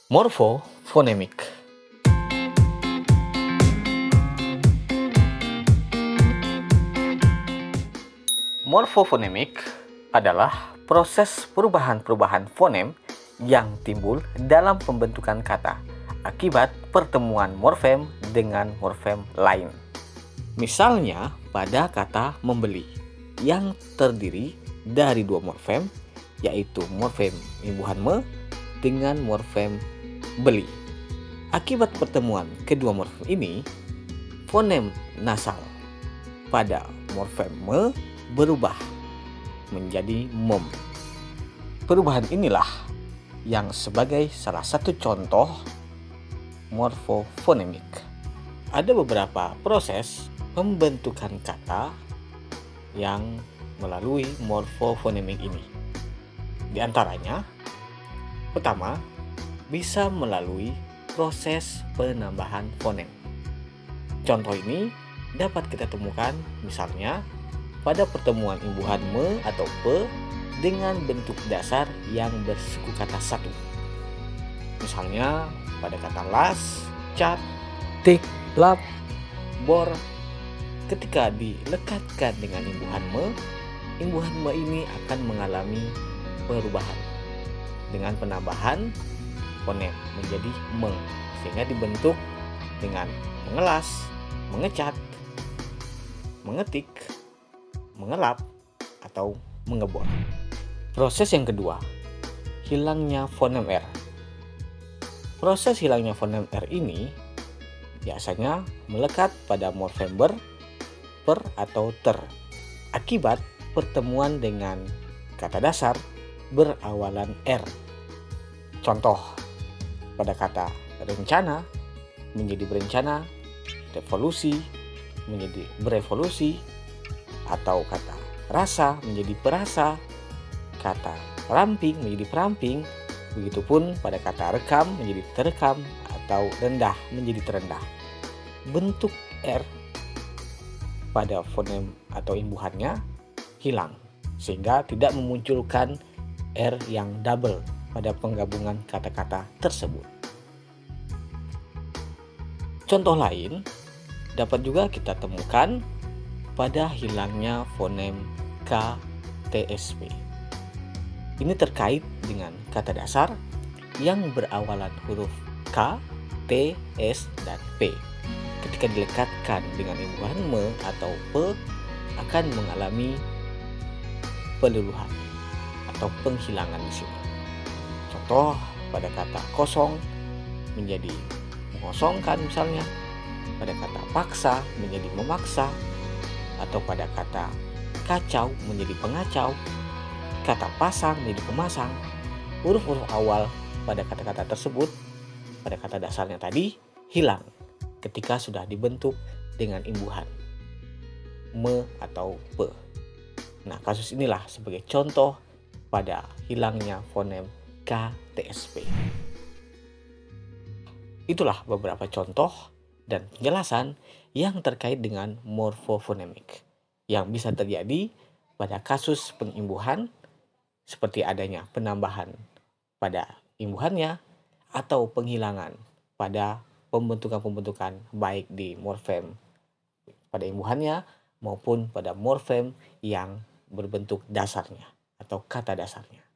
Morfofonemik. Morfofonemik adalah proses perubahan-perubahan fonem yang timbul dalam pembentukan kata akibat pertemuan morfem dengan morfem lain. Misalnya pada kata membeli yang terdiri dari dua morfem, yaitu morfem imbuhan me dengan morfem beli. Akibat pertemuan kedua morfem ini, fonem nasal pada morfem me berubah menjadi mem. Perubahan inilah yang sebagai salah satu contoh morfofonemik. Ada beberapa proses pembentukan kata yang melalui morfofonemik ini. Di antaranya, pertama, bisa melalui proses penambahan fonem. Contoh ini dapat kita temukan misalnya pada pertemuan imbuhan me atau pe dengan bentuk dasar yang bersuku kata satu. Misalnya pada kata las, cat, tik, lap, bor. Ketika dilekatkan dengan imbuhan me ini akan mengalami perubahan dengan penambahan fonem menjadi me, sehingga dibentuk dengan mengelas, mengecat, mengetik, mengelap, atau mengebor. Proses yang kedua, hilangnya fonem R. Proses hilangnya fonem R ini biasanya melekat pada morfem ber, per, atau ter akibat pertemuan dengan kata dasar berawalan R. Contoh, pada kata rencana menjadi berencana, revolusi menjadi berevolusi, atau kata rasa menjadi perasa, kata ramping menjadi peramping. Begitupun pada kata rekam menjadi terekam, atau rendah menjadi terendah. Bentuk R pada fonem atau imbuhannya hilang, sehingga tidak memunculkan R yang double pada penggabungan kata-kata tersebut. Contoh lain dapat juga kita temukan pada hilangnya fonem K, T, S, P. Ini terkait dengan kata dasar yang berawalan huruf K, T, S, dan P. Ketika dilekatkan dengan imbuhan me atau pe akan mengalami peluluhan atau penghilangan di sini. Contoh pada kata kosong menjadi mengosongkan misalnya, pada kata paksa menjadi memaksa, atau pada kata kacau menjadi pengacau, kata pasang menjadi pemasang. Huruf-huruf awal pada kata-kata tersebut, pada kata dasarnya tadi, hilang ketika sudah dibentuk dengan imbuhan me atau pe. Nah, kasus inilah sebagai contoh pada hilangnya fonem K, T, S, P. Itulah beberapa contoh dan penjelasan yang terkait dengan morfofonemik yang bisa terjadi pada kasus pengimbuhan seperti adanya penambahan pada imbuhannya atau penghilangan pada pembentukan baik di morfem pada imbuhannya maupun pada morfem yang berbentuk dasarnya atau kata dasarnya.